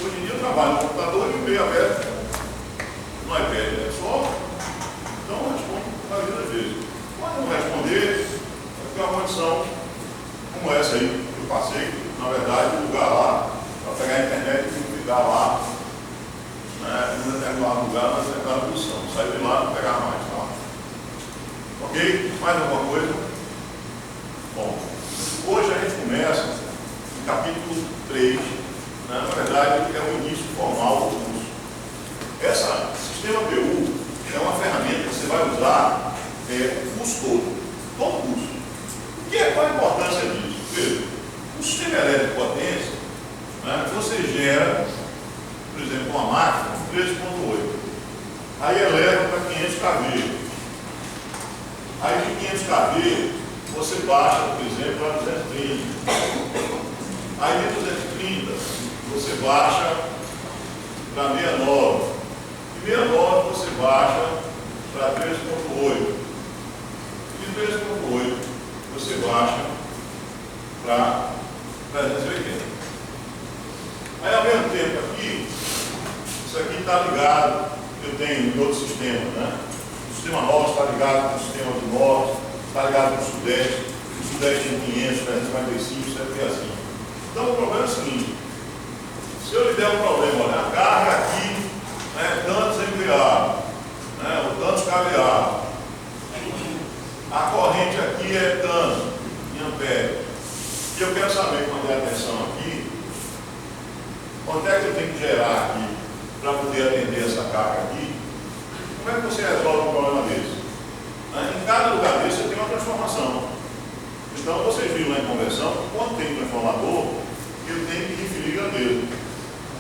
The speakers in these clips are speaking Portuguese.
Hoje em dia eu trabalho no computador e o e-mail aberto no iPad. É só. Então eu respondo a maioria das vezes. Quando não responder, vai ficar uma condição como essa aí que eu passei, na verdade, lugar lá, para pegar a internet e ficar lá, né, em um determinado lugar, na determinada posição. Sair de lá e não pegar mais, tá? Ok? Mais alguma coisa? Bom, hoje a gente começa no capítulo 3, né, na verdade, é o início formal do curso. Esse sistema PU é uma ferramenta que você vai usar o curso todo o curso. Qual a importância disso? Veja, o sistema elétrico de potência, né, você gera, por exemplo, uma máquina 13.8, aí eleva para 500 kV. Aí de 500 kV, você baixa, por exemplo, para 230. Aí de 230, você baixa para 69. De 69, você baixa para 3.8. De 3.8, você baixa para 380. Aí, ao mesmo tempo, aqui, isso aqui está ligado, eu tenho em outro sistema, né? O sistema norte está ligado com o sistema do norte, está ligado com o sudeste tem 500, 345, sempre é assim. Então, o problema é o seguinte: se eu lhe der um problema, olha, a carga aqui, né, tantos MVA, né, ou tantos kVA, a corrente aqui é tanto em ampere, e eu quero saber quando é a tensão aqui, quanto é que eu tenho que gerar aqui para poder atender essa carga aqui. Como é que você resolve um problema desse? Em cada lugar desse você tem uma transformação. Então vocês viram na conversão que quando tem um transformador, eu tenho que referir grandeza.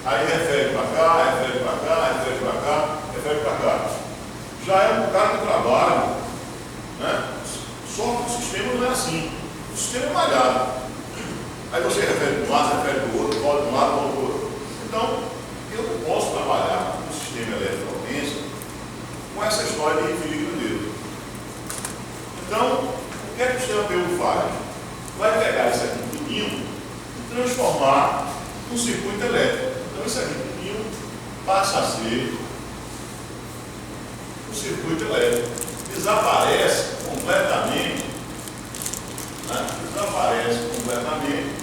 Aí refere para cá, refere para cá, refere para cá, refere para cá. Já é um bocado de trabalho, né? Só que o sistema não é assim. O sistema é malhado. Aí você refere para um lado, refere para o outro, volta de um lado, volta para o outro. Então, eu não posso trabalhar no sistema elétrico de potência com essa história de referir grandeza. Então, o que é que o sistema PU faz? Vai pegar isso aqui pequenininho e transformar num circuito elétrico. Então, isso aqui pequenininho passa a ser um circuito elétrico. Desaparece completamente, né? Desaparece completamente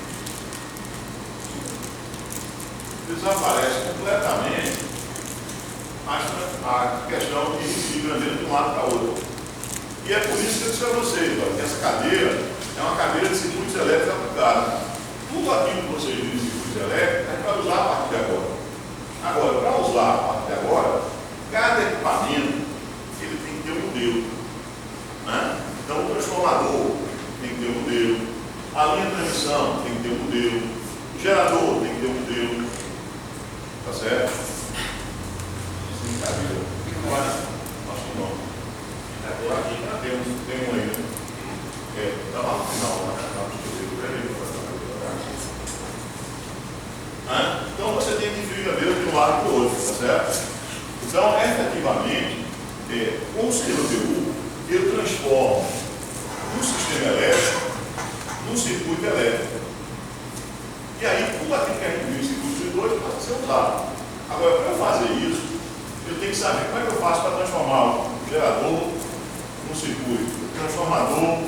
a questão de referir grandeza de um lado para o outro. E é por isso que eu disse a vocês, olha, que essa cadeira é uma cadeira de circuitos elétricos aplicados. Tudo aquilo que vocês viram de circuitos elétricos, a gente vai usar a partir de agora. Agora, para usar a partir de agora, cada equipamento ele tem que ter um modelo, né? Então, o transformador tem que ter um modelo, a linha de transmissão tem que ter um modelo, o gerador tem que ter um modelo, tá certo? Sim, cadeira. Acho que não. Agora aqui tem um aí, né? Está lá no final, né? Então você tem que dividir a mesma de um lado para o outro, tá certo? Então, efetivamente, com o sistema PU, eu transformo um sistema elétrico num circuito elétrico. E aí, tudo aquilo que a gente viu em circuitos dois pode ser usado. Agora, para eu fazer isso, eu tenho que saber como é que eu faço para transformar o gerador num circuito, o transformador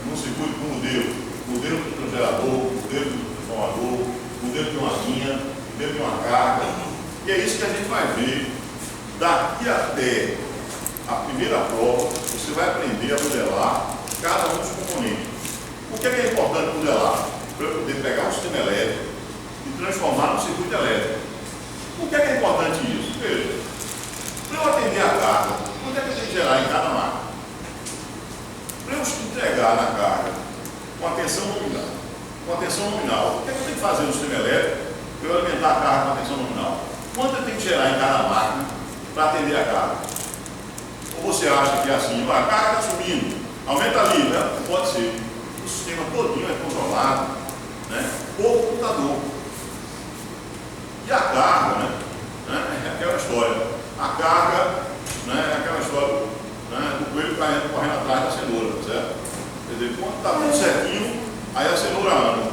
num circuito com modelo do gerador, modelo do transformador, modelo de uma linha, modelo de uma carga. E é isso que a gente vai ver daqui até a primeira prova. Você vai aprender a modelar cada um dos componentes. O que é importante modelar? Para eu poder pegar um sistema elétrico e transformar num circuito elétrico. Por que é importante isso? Veja, para eu atender a carga, quanto é que eu tenho que gerar em cada máquina? Para eu entregar na carga com a tensão nominal, o que é que eu tenho que fazer no sistema elétrico para eu alimentar a carga com a tensão nominal? Quanto eu tenho que gerar em cada máquina para atender a carga? Ou você acha que é assim, a carga está subindo, aumenta ali, né? Não pode ser. O sistema todinho é controlado, né, por computador. E a carga, né, é aquela história. A carga, né, é aquela história, né, do coelho correndo atrás da cenoura, certo? Quer dizer, quando está tudo certinho, aí a cenoura anda.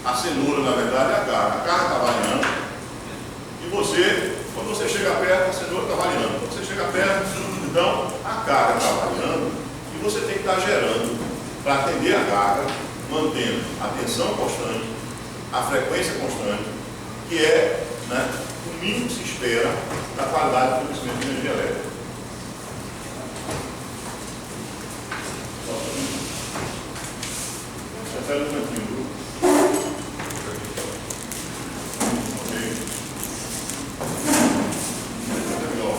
A cenoura, na verdade, é a carga. A carga está variando, frequência constante, que é, né, o mínimo que se espera da qualidade do fornecimento de energia elétrica. Você faz um cantinho, viu? Ok. Legal.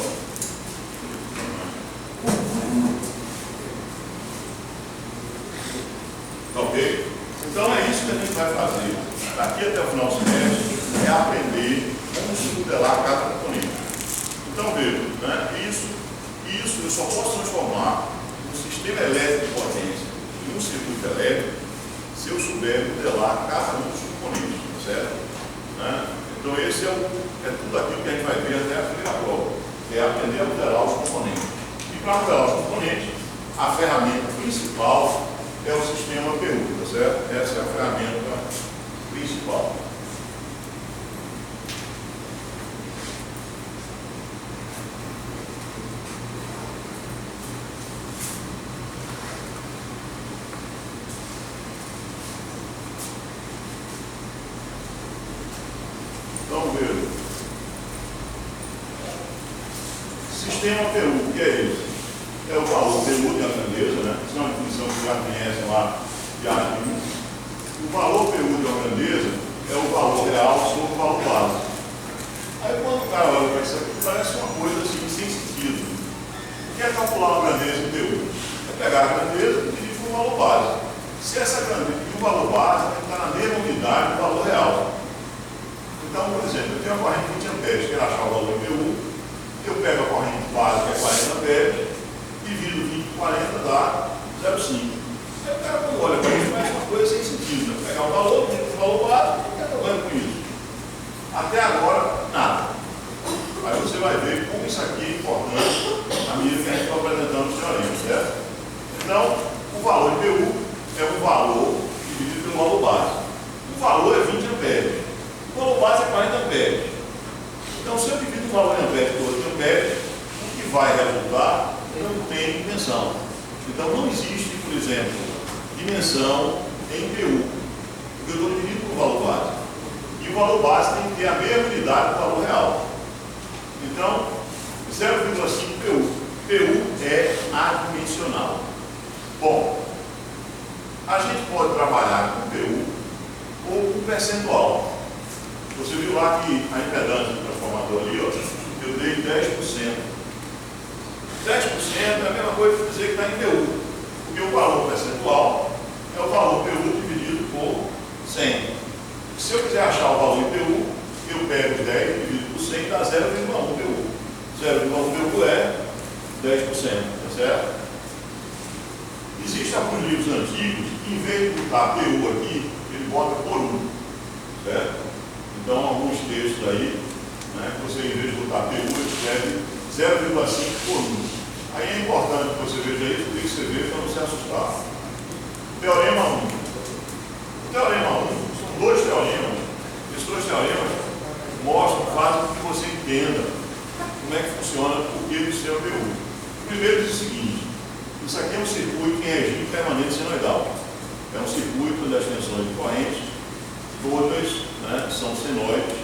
Ok? Então é isso que a gente vai fazer daqui até o final do semestre, é aprender como se modelar cada componente. Então veja, né, isso eu só posso transformar um sistema elétrico de potência em um circuito elétrico se eu souber modelar cada um dos componentes, tá certo? Né? Então esse é tudo aquilo que a gente vai ver até a primeira prova, que é aprender a modelar os componentes. E para modelar os componentes, a ferramenta principal é o sistema PU, tá certo? Essa é a ferramenta principal. Então, veja. Sistema PU, o que é isso? É o valor PU de uma grandeza, né? Isso é uma definição que já conhecem lá de artigo. O valor PU de uma grandeza é o valor real sobre o valor básico. Aí quando o cara olha para isso aqui, parece uma coisa assim, sem sentido. O que é calcular uma grandeza em PU? É pegar a grandeza e dividir por um valor básico. Se essa grandeza e o valor básico tem que estar na mesma unidade do valor real. Então, por exemplo, eu tenho uma corrente de 20 amperes, quero achar o valor em PU, eu pego a corrente básica, que é 40 amperes, divido 20 por 40, dá 0,5. Aí o cara, quando olha para isso, faz uma coisa sem sentido, né? Pegar o valor, dividir o valor básico, não tem problema com isso. Até agora, nada. Aí você vai ver como isso aqui é importante à medida que a gente está apresentando os teoremas, certo? Então, o valor em PU é um valor dividido pelo valor básico. O valor é 20 amperes. O valor básico é 40 amperes. Então, se eu divido o valor em amperes por 8 amperes, o que vai resultar não tem dimensão. Então, não existe, por exemplo, dimensão em PU, porque eu estou dividindo por valor básico. E o valor básico tem que ter a mesma unidade do valor real. Então, 0,5 PU. PU é adimensional. Bom, a gente pode trabalhar com PU ou com percentual. Você viu lá que a impedância do transformador ali, ó, eu dei 10%. 10% é a mesma coisa que dizer que está em PU. Porque o valor percentual é o valor PU dividido por 100. Se eu quiser achar o valor em PU, eu pego 10 dividido por 100 dá 0,1 PU. 0,1 PU é 10%, tá certo? Existem alguns livros antigos que, em vez de botar PU aqui, ele bota por 1, certo? Então, alguns textos aí, né, você, em vez de botar PU, ele escreve 0,5 por 1. Aí é importante que você veja isso, tem que escrever para não se assustar. Teorema 1. O teorema 1 são dois teoremas. Esses dois teoremas mostram, fazem com que você entenda como é que funciona o que do sistema PU. O primeiro diz o seguinte: isso aqui é um circuito em regime permanente senoidal. É um circuito onde as tensões de corrente, todas, né, são senoides,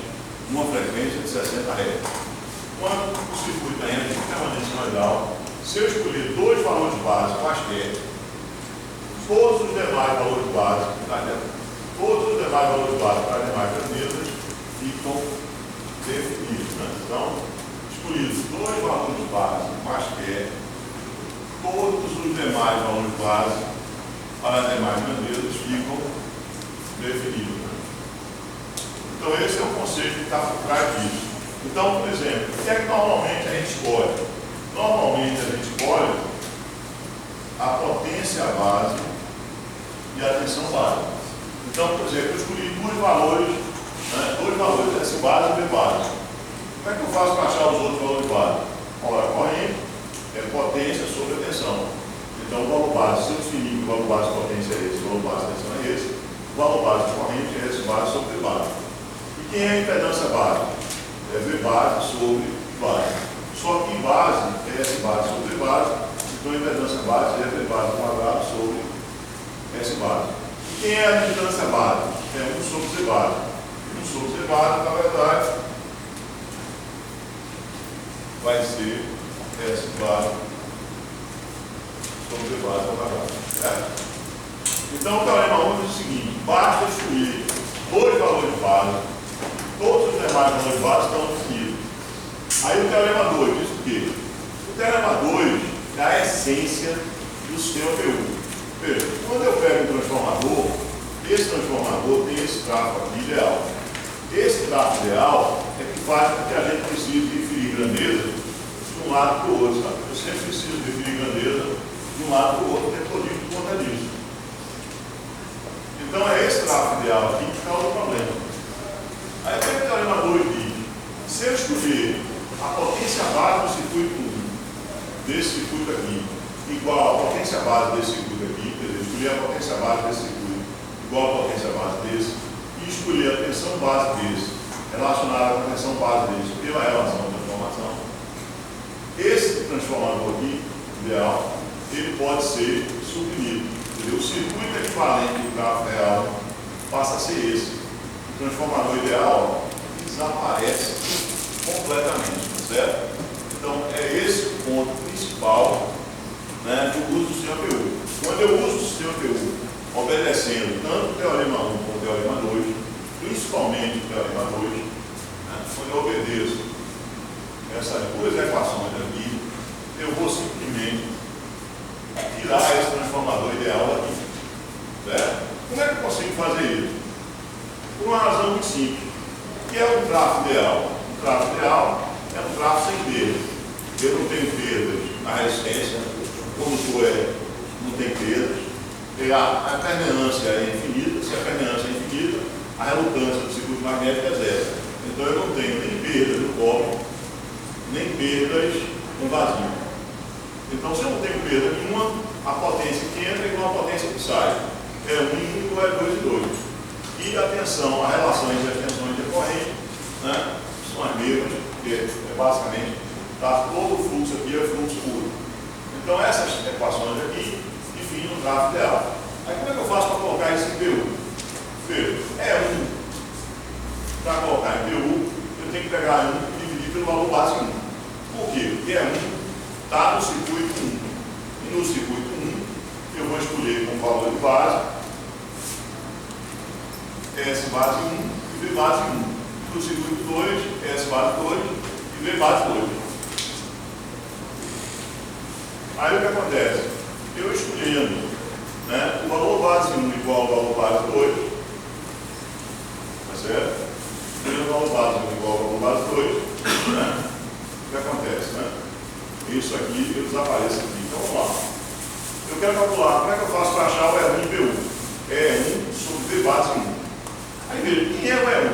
uma frequência de 60 Hz. Quando o circuito está em regime permanente senoidal, se eu escolher dois valores básicos quaisquer, todos os demais valores básicos, todos os demais valores básicos para as demais grandezas ficam definidos. Né? Então, escolhidos dois valores básicos quaisquer, todos os demais valores básicos para as demais grandezas ficam definidos. Né? Então, esse é o conceito que está por trás disso. Então, por exemplo, o que é que normalmente a gente escolhe? Normalmente a gente escolhe a potência base e a tensão base. Então, por exemplo, eu escolhi dois valores, S base e B base. Como é que eu faço para achar os outros valores base? Ora, a corrente é potência sobre a tensão. Então, o valor base, se eu definir que o valor base de potência é esse, o valor base de tensão é esse, o valor base de corrente é S base sobre B base. E quem é a impedância base? É V base sobre base. Só que base é S base sobre base, então a impedância base é V base quadrado sobre S base. E quem é a impedância base? É 1 sobre Z base. 1 sobre C base, na verdade, vai ser S base sobre C base ao quadrado. Certo? Então, o teorema 1 diz o seguinte: basta excluir dois valores básicos, todos os demais valores básicos estão definidos. Aí o teorema 2 diz o quê? O teorema 2 é a essência do sistema PU. Veja, quando eu pego um transformador, esse transformador tem esse tráfego aqui ideal. Esse tráfego ideal é que faz com que a gente precise definir grandeza de um lado para o outro. Sabe? Eu sempre preciso definir grandeza de um lado para o outro, o tempo todo por conta disso. Então é esse tráfego ideal aqui que causa o problema. Aí o teorema 2 diz: se eu escolher a potência base do circuito 1, desse circuito aqui, igual à potência base desse circuito aqui, quer dizer, escolher a potência base desse circuito igual à potência base desse, e escolher a tensão base desse, relacionada com a tensão base desse, pela relação de transformação, esse transformador aqui, ideal, ele pode ser suprimido. Entendeu? O circuito equivalente do gráfico real passa a ser esse. O transformador ideal desaparece completamente, certo? Então, é esse o ponto principal, né, do uso do sistema PU. Quando eu uso o sistema PU obedecendo tanto o teorema 1 como o teorema 2, principalmente o teorema 2, né, quando eu obedeço essas duas equações aqui, eu vou simplesmente tirar esse transformador ideal daqui. Certo? Como é que eu consigo fazer isso? Por uma razão muito simples. O que é um tráfego ideal? Um tráfego ideal é um tráfego sem perdas. Eu não tenho perdas na resistência, o condutor não tem perdas. A permeância é infinita. Se a permeância é infinita, a relutância do circuito magnético é zero. Então eu não tenho nem perdas no cobre, nem perdas no vazio. Então, se eu não tenho perda nenhuma, a potência que entra é igual a potência que sai. É 1 e 1 igual a 2 e 2. E a tensão, a relação entre as tensões de corrente, né, são as mesmas, porque basicamente todo o fluxo aqui é fluxo puro. Então, essas equações aqui definem o tráfego ideal. Aí, como é que eu faço para colocar isso em PU? Veja, E1, para colocar em PU, eu tenho que pegar 1 e dividir pelo valor base 1. Por quê? Porque E1 está no circuito 1. E no circuito 1, eu vou escolher como valor de base S base 1 e V base 1. No circuito 2, S base 2 e V base 2. Aí o que acontece? Eu escolhendo, né, o valor base 1 igual ao valor base 2, tá certo? Escolhendo o valor base 1 igual ao valor base 2, né, o que acontece, né? Isso aqui, eu desapareço aqui. Então vamos lá. Eu quero calcular, como é que eu faço para achar o E1 e PU? E1 sobre V base 1. Aí veja, quem é o E1?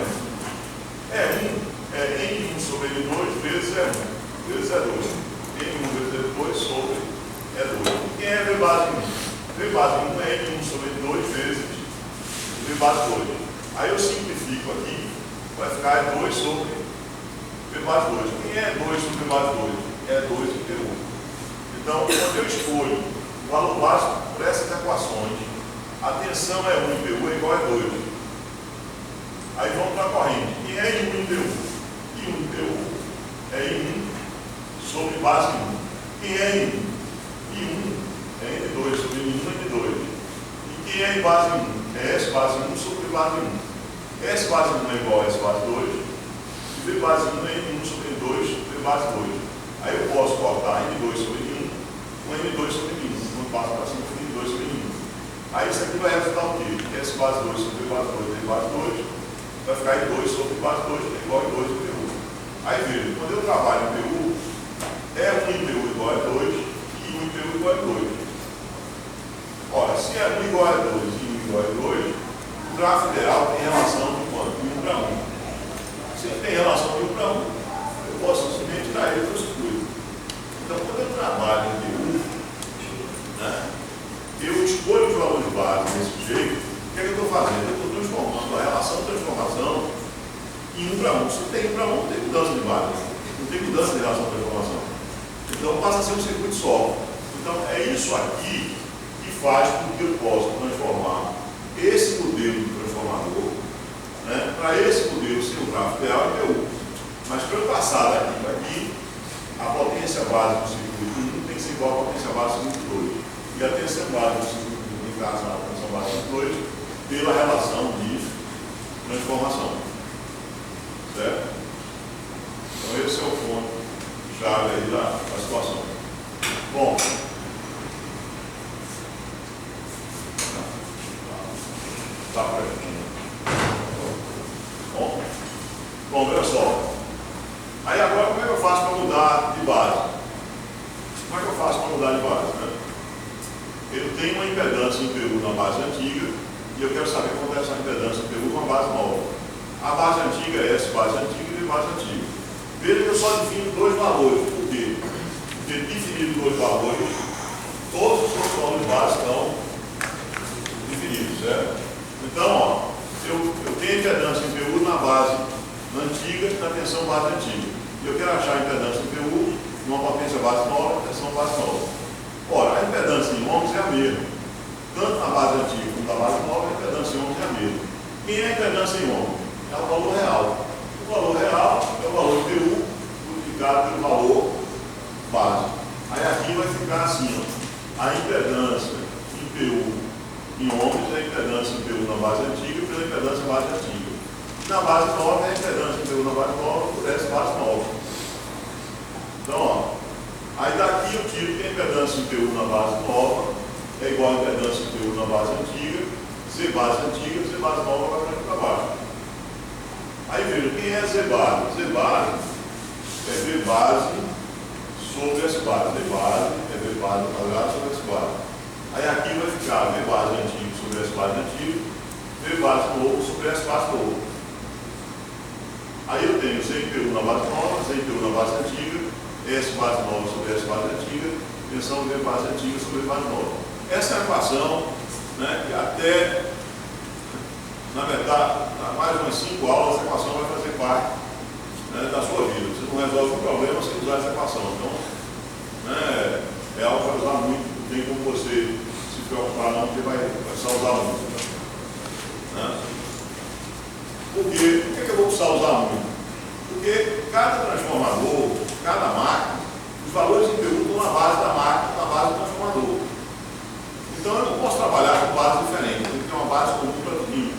E1 é N1 sobre N2 vezes E1, vezes E2. N1 vezes E2 sobre E2. Quem é V base 1? V base 1 é N1 sobre N2 vezes V base 2. Aí eu simplifico aqui, vai ficar E2 sobre V base 2. Quem é E2 sobre V base 2? É 2 e PU. Então, quando eu escolho o valor básico por essas equações, a tensão é 1 em PU é igual a 2. Aí vamos para a corrente. E é 1 em PU? E 1 em PU é 1 sobre base 1. Quem é em 1? E 1 é N2 sobre N1 e N2. E quem é em base 1? É S base 1 sobre base 1. S base 1 é igual a S base 2. E V base 1 é N1 sobre N2 sobre base 2. Aí eu posso cortar N2 sobre N1 com N2 sobre N1. Quando passo para cima, N2 sobre N1. Aí isso aqui vai resultar o quê? S base 2 sobre base 2 vezes base 2 vai ficar N2 sobre base 2 igual a N2 em PU. Aí veja, quando eu trabalho em PU, é 1 em PU igual a 2 e 1 em PU igual a 2. Ora, se é 1 igual a 2 e 1 igual a 2, o gráfico ideal tem relação de quanto? De 1 para 1. Se ele tem relação de 1 para 1, eu posso simplesmente tirar ele do circuito. Então, quando eu trabalho em PU, né, eu escolho os valores básicos desse jeito. O que é que eu estou fazendo? Eu estou transformando a relação de transformação em 1 para 1. Se tem 1 para 1, não tem mudança de base, não tem mudança de relação de transformação. Então, passa a ser um circuito só. Então, é isso aqui que faz com que eu possa transformar esse modelo de transformador Né? Para esse modelo, sem o tráfego ideal é IPU. Mas para eu passar daqui para aqui, a potência base do circuito 1 tem que ser igual à potência base do circuito 2. E a tensão base do circuito 1, em caso a tensão base do circuito 2, pela relação de transformação. Certo? Então esse é o ponto chave aí da situação. Bom, tá por aqui. Bom, olha só. Aí agora como é que eu faço para mudar de base? Como é que eu faço para mudar de base? Né? Eu tenho uma impedância em PU na base antiga e eu quero saber quanto é essa impedância em PU com a base nova. A base antiga é S base antiga e V base antiga. Veja que eu só defino dois valores. Por quê? Porque definido dois valores, todos os outros valores básicos estão definidos, certo? Então, ó, eu tenho impedância em PU na base antiga e na tensão base antiga. E eu quero achar a impedância em PU numa potência base nova e tensão base nova. Ora, a impedância em ohms é a mesma. Tanto na base antiga como na base nova, a impedância em ohms é a mesma. Quem é a impedância em ohms? É o valor real. O valor real é o valor de PU multiplicado pelo valor base. Aí aqui vai ficar assim, ó, a impedância em PU em ohms é a impedância em PU na base antiga pela impedância base antiga. Na base nova é a impedância em PU na base nova por S base nova. Então, ó, aí daqui eu tiro que a impedância em PU na base nova é igual a impedância em PU na base antiga, Z base antiga, Z base nova vai para baixo. Aí veja, quem é Z base? Z base é V base sobre S base. V base é V base ao quadrado sobre S base. Aí aqui vai ficar V base antigo sobre S base antigo, V base novo sobre S base novo. Aí eu tenho Z em PU na base nova, Z em PU na base antiga, S base nova sobre S base antiga, tensão V base antiga sobre V base nova. Essa é a equação, né, que até, na verdade, mais umas 5 aulas, essa equação vai fazer parte, né, da sua vida. Você não resolve o problema sem usar essa equação. Então, né, é algo que vai usar muito, não tem como você se preocupar não, porque vai só usar muito. Né? Por que eu vou precisar usar muito? Porque cada transformador, cada máquina, os valores em PU estão na base da máquina, na base do transformador. Então eu não posso trabalhar com base diferente, eu tenho que ter uma base comum para tudo.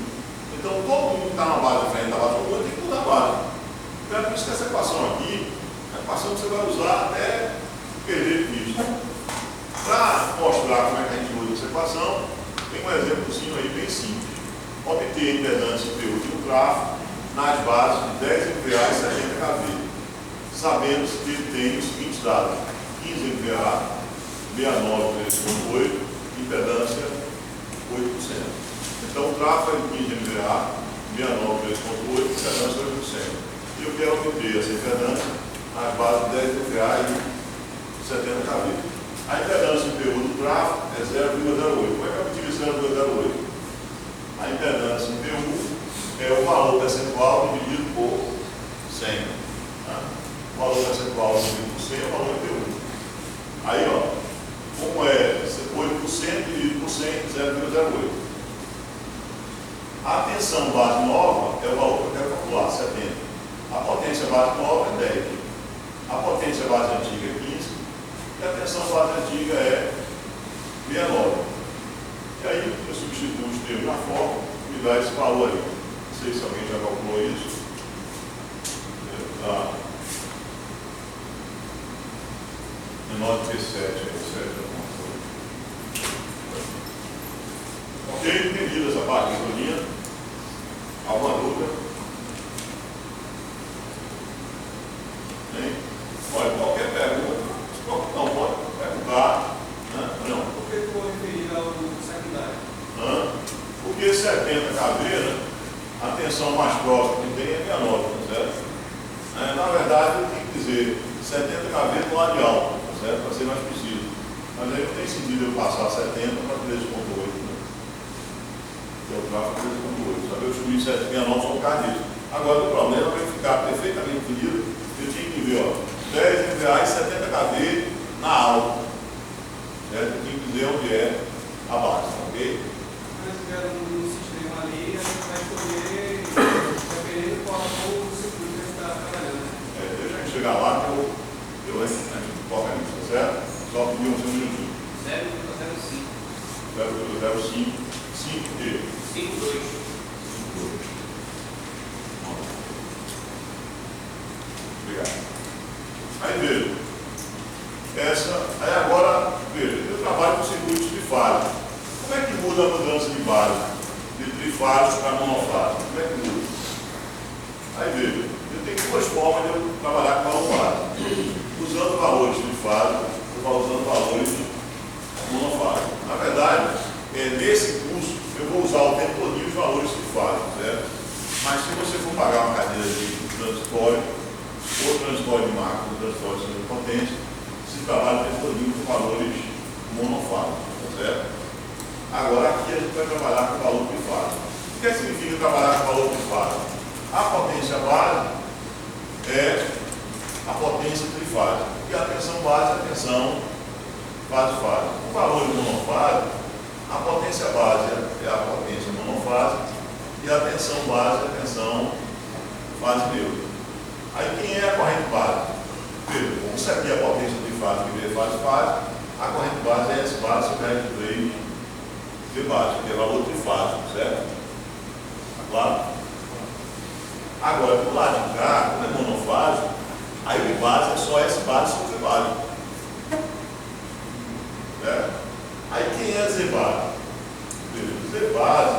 Então todo mundo que está numa base diferente da base comum tem que mudar a base. Então é por isso que essa equação aqui é a equação que você vai usar até perder vista. Para mostrar como é que a gente usa essa equação, tem um exemplozinho aí bem simples. Obter impedância em PU de um tráfego nas bases de 10 MVA e 70 kV, sabendo que ele tem os seguintes dados: 15 MVA, 69, 3.8, impedância 8%. Então o tráfego é de 15 MVA, 69, 3.8, impedância 8%. E eu quero obter essa impedância nas bases de 10 MVA e 70 kV. A impedância em PU do tráfego é 0,08. Como é que eu obtive 0,08? A impedância em PU é o valor percentual dividido por 100. Tá? O valor percentual dividido por 100 é o valor em PU. Aí, ó, como é 8% dividido por 100, 0,08. A tensão base nova é o valor que eu quero calcular, 70. A potência base nova é 10. A potência base antiga é 15. E a tensão base antiga é 69. E aí eu substituo os termos na fórmula e me dá esse valor aí. Não sei se alguém já calculou isso. Tá. Menor do que 7, aí 7 Ok? Entendida essa parte da linha? Alguma dúvida? Hein? Olha, qualquer pergunta, não pode perguntar. Né? Não. Por que eu vou referir ao secundário? Porque 70 kV, né, a tensão mais próxima que tem é 69, tá certo? Na verdade, eu tenho que dizer 70 kV do lado de alto, tá certo? Para ser mais preciso. Mas aí não tem sentido eu passar 70 para 13,8, né? Que é o tráfego 13,8. Sabe? Eu escolhi 69 só por causa disso. Agora, o problema vai ficar perfeitamente definido. Eu tinha que ver, ó, 10 MVA e 70 kV na aula. Certo? Eu tinha que dizer onde é a base, ok? Se tiver um sistema ali, a gente vai escolher gente chegar lá, que a gente toca nisso, tá certo? Só pedir um minutinho. 0,05. 5 quê? 5,2. Obrigado. Aí veja. Aí agora, veja, eu trabalho com circuitos trifásicos. Como é que muda a mudança de base? De trifásico para monofásico? Como é que muda? Aí veja, eu tenho duas formas de eu trabalhar com valor base. Usando valores trifásicos ou usando valores monofásicos. Na verdade, nesse curso, eu vou usar o tempo todo os valores trifásicos, certo? Mas se você for pagar uma cadeira de transitório, ou transitório de máquina, ou transitório de potência, se trabalha o tempo todo com valores monofásicos, tá certo? Agora aqui a gente vai trabalhar com valor trifásico. O que significa trabalhar com valor trifásico? A potência base é a potência trifásica e a tensão base é a tensão base-fase. O valor monofásico, a potência base é a potência monofásica e a tensão base é a tensão fase neutra. Aí quem é a corrente base? Veja, isso aqui é a potência trifásica e fase-fase, a corrente base é S base sobre R3 V base, que é valor trifásico, certo? Tá claro? Agora, do lado de cá, como é monofásico, aí o I base é só S base sobre V base. Certo? Aí quem é Z base? Z base,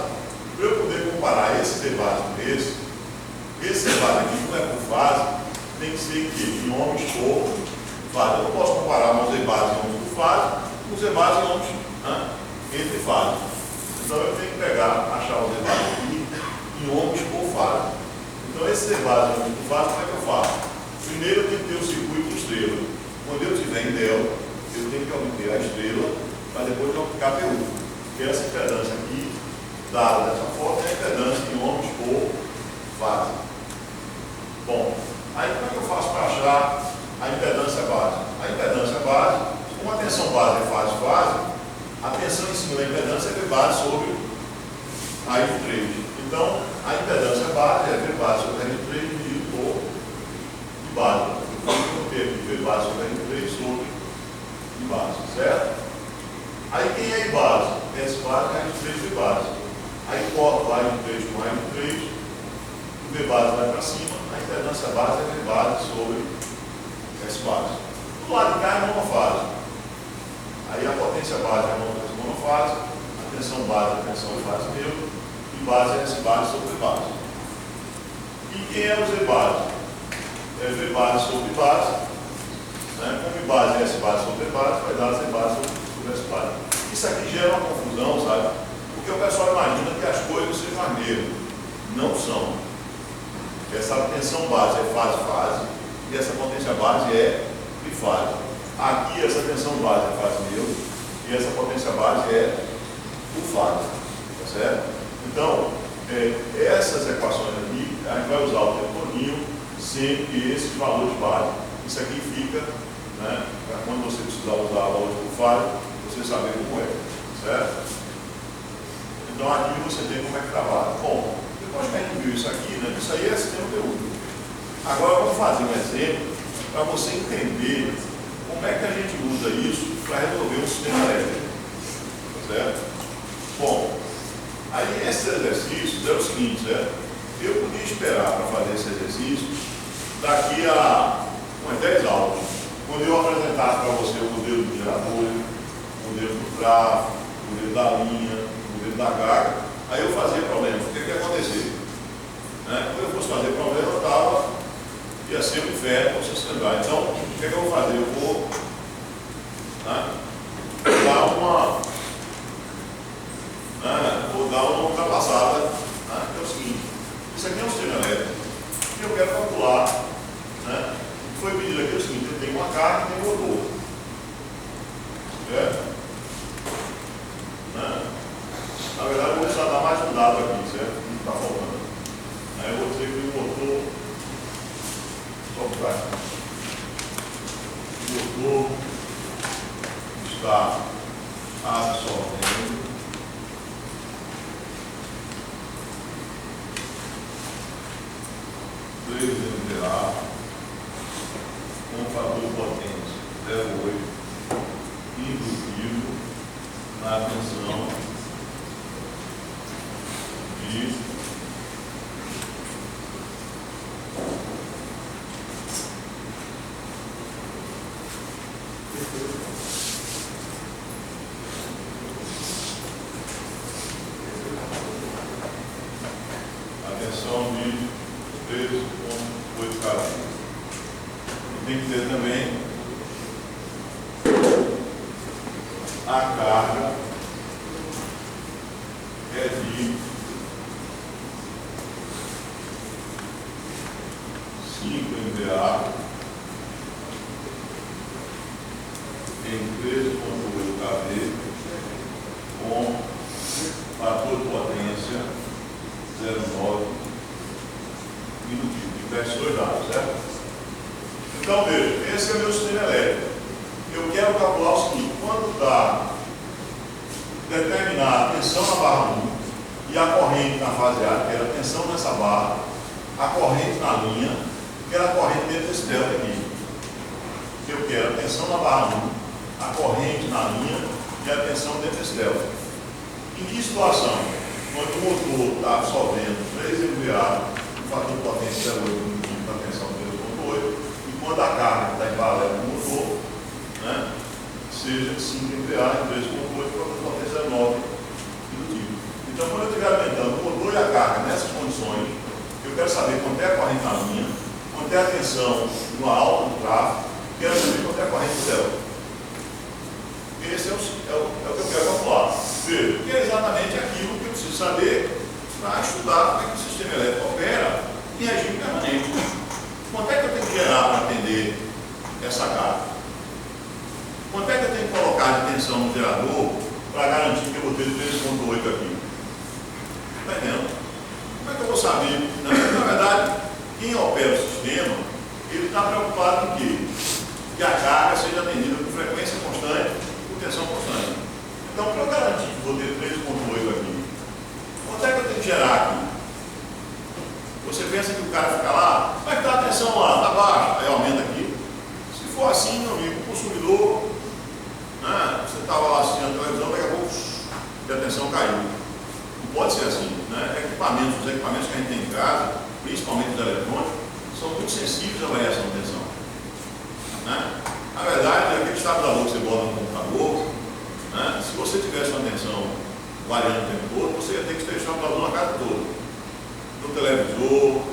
para eu poder comparar esse Z base com esse Z base aqui, como é por fase, tem que ser que em ohms por fase. Eu não posso comparar um Z base em ohms por fase com Z base em ohms entre fases. Então eu tenho que achar o Z base aqui em ohms por fase. Então esse Z base em ohms por fase, como é que eu faço? Primeiro eu tenho que ter o circuito estrela. Quando eu tiver em delta, eu tenho que obter a estrela para depois eu aplicar PU. Porque essa impedância aqui, dada dessa forma, é a impedância em ohms por fase. Bom, aí como é que eu faço para achar a impedância base? A impedância base, como a tensão base é fase-fase, a tensão em cima da impedância é V base sobre a R3. Então, a impedância base é V base sobre R3 dividido por I base. Eu vou ter aqui V base sobre R3 sobre I base, certo? Aí quem é I base? S base é R3 V base. Aí corto a R3 com a R3, o V base vai para cima, a impedância base é V base sobre S base. Do lado de cá é monofase. Aí a potência base é a monofase, a tensão base é a tensão fase neutra, I base é S base sobre V base. E quem é o Z base? É V base sobre I base. Como I base é S base sobre V base, vai dar Z base sobre S base. Isso aqui gera uma confusão, sabe? Porque o pessoal imagina que as coisas sejam as mesmas. Não são. Essa tensão base é fase-fase e essa potência base é trifase. Aqui essa tensão base é fase neutra e essa potência base é fase. Tá certo? Então, essas equações aqui, a gente vai usar o tempo todinho sempre esses valores base. Isso aqui fica, para quando você precisar usar valores por fase, você saber como é. Certo? Então aqui você tem como é que trabalha. Bom, depois que a gente viu isso aqui, isso aí é sistema PU. Agora vamos fazer um exemplo para você entender como é que a gente usa isso para resolver um sistema elétrico. Tá certo? Bom, aí esses exercícios é o seguinte, certo? Eu podia esperar para fazer esse exercício daqui a umas 10 aulas, quando eu apresentasse para você o modelo do gerador, o modelo do tráfego, o modelo da linha, o modelo da carga, aí eu fazia problema. O que ia acontecer? Quando eu fosse fazer problema, ia ser um inferno para você se lembrar. Então, o que eu vou fazer? Eu vou dar uma ultrapassada, que é o seguinte: isso aqui é um sistema elétrico e eu quero calcular. O que foi pedido aqui é o seguinte: eu tenho uma carga e tenho um motor. Certo? Na verdade, eu vou precisar dar mais um dado aqui, certo? Não está faltando. Aí eu vou dizer que o motor. Só para o motor está absorvendo 3 MVA tem que ter também a carga é de 5 MVA em 13,8 kV com fator de potência 0,9 indutivo. Inverte dois dados, certo? Então, veja, esse é o meu sistema elétrico. Eu quero calcular o seguinte: quando está determinar a tensão na barra 1 e a corrente na fase A, quero a tensão nessa barra, a corrente na linha, quero a corrente dentro desse delta aqui. Eu quero a tensão na barra 1, a corrente na linha e a tensão dentro desse delta. Em que situação? Quando o motor está absorvendo 3 MVA, o fator de potência 0,8 com a tensão de 2,8, e quando a carga está em paralelo com o motor, né, seja 5 MVA em 3,8 com a potência 0,9 indutivo. Então, quando eu estiver alimentando o motor e a carga nessas condições, eu quero saber quanto é a corrente na linha, quanto é a tensão no alto do tráfego, quero saber quanto é a corrente delta. Esse é o que eu quero calcular. Veja, que é exatamente aquilo que eu preciso saber para estudar como é que o sistema elétrico opera em regime permanente. Quanto é que eu tenho que gerar para atender essa carga? Quanto é que eu tenho que colocar de tensão no gerador para garantir que eu vou ter 3,8 aqui? Está entendendo? Como é que eu vou saber? Na verdade, quem opera o sistema, ele está preocupado em quê? Que a carga seja atendida com frequência constante, com tensão constante. Então, para eu garantir que vou ter 3,8 aqui, quanto é que eu tenho que gerar aqui? Você pensa que o cara fica lá, como é que está a tensão lá? Está baixa, aí aumenta aqui. Se for assim, meu amigo, o consumidor, né, você estava lá assistindo a televisão, daqui a pouco a tensão caiu. Não pode ser assim, né? Os equipamentos que a gente tem em casa, principalmente os eletrônicos, são muito sensíveis à variação de tensão. Né? Na verdade, aquele estabilizador que você bota no computador, né, se você tivesse uma tensão variando o tempo todo, você ia ter que ter estabilizador na casa toda. No televisor,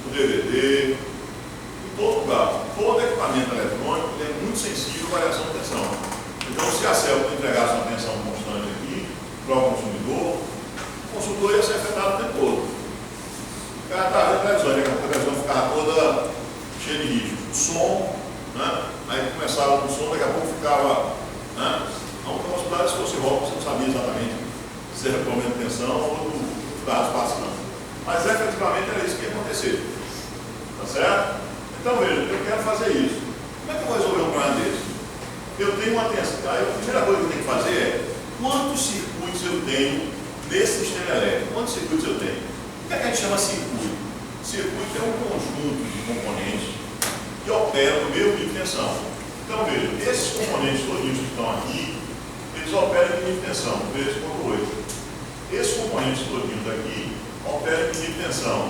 no DVD, em todo lugar. Todo equipamento eletrônico é muito sensível à variação de tensão. Então, se a Celco entregasse uma tensão constante aqui para o consumidor ia ser afetado o tempo todo. O cara estava vendo a televisão, a televisão ficava toda cheia de risco. O som, né? Aí começava o som, daqui a pouco ficava, né? A única possibilidade, se fosse roupa, você não sabia exatamente se era problema de tensão ou do dados passando. Mas efetivamente era isso que ia acontecer. Tá certo? Então veja, eu quero fazer isso. Como é que eu vou resolver um problema desse? Eu tenho uma tensão. Aí a primeira coisa que eu tenho que fazer é quantos circuitos eu tenho nesse sistema elétrico? Quantos circuitos eu tenho? O que é que a gente chama circuito? Circuito é um conjunto de componentes que operam no mesmo nível de tensão. Então veja, esses componentes todinhos que estão aqui, eles operam em nível de tensão 3,8. Esses componentes todinhos aqui operam em nível de tensão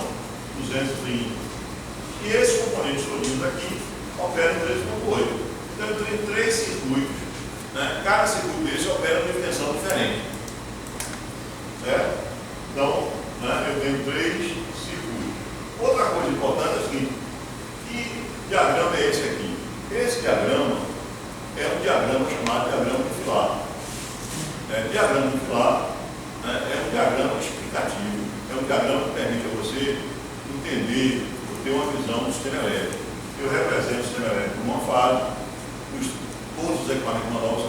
230. E esses componentes todinhos aqui operam em 3,8. Então eu tenho 3 circuitos, né? Cada circuito desse opera em nível de tensão diferente. Certo? Então, né, eu tenho 3 circuitos. Outra coisa importante é o seguinte: que diagrama é esse aqui? Esse diagrama é um diagrama chamado diagrama de filar. Diagrama de filar, né, é um diagrama explicativo, é um diagrama que permite a você entender, ter uma visão do sistema elétrico. Eu represento o sistema elétrico numa fase, todos os equipamentos manuais